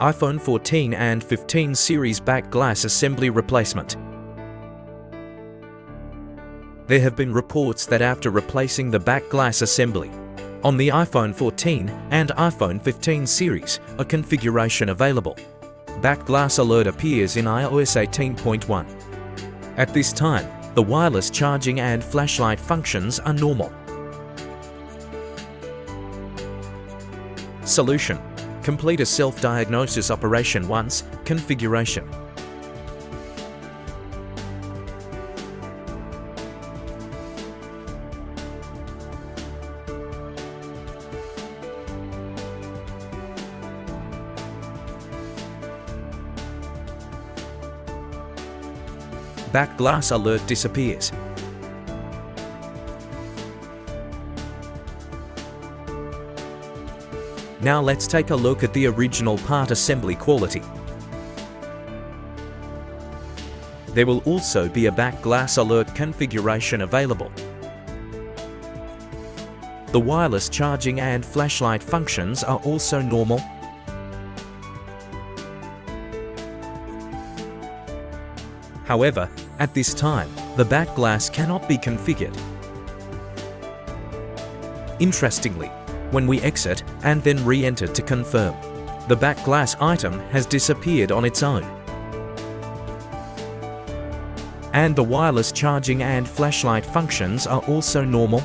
iPhone 14 and 15 series back glass assembly replacement. There have been reports that after replacing the back glass assembly on the iPhone 14 and iPhone 15 series, a configuration available. Back glass alert appears in iOS 18.1. At this time, the wireless charging and flashlight functions are normal. Solution: complete a self-diagnosis operation once. Configuration: back glass alert disappears. Now let's take a look at the original part assembly quality. There will also be a back glass alert configuration available. The wireless charging and flashlight functions are also normal. However, at this time, the back glass cannot be configured. Interestingly, when we exit and then re-enter to confirm, the back glass item has disappeared on its own. And the wireless charging and flashlight functions are also normal.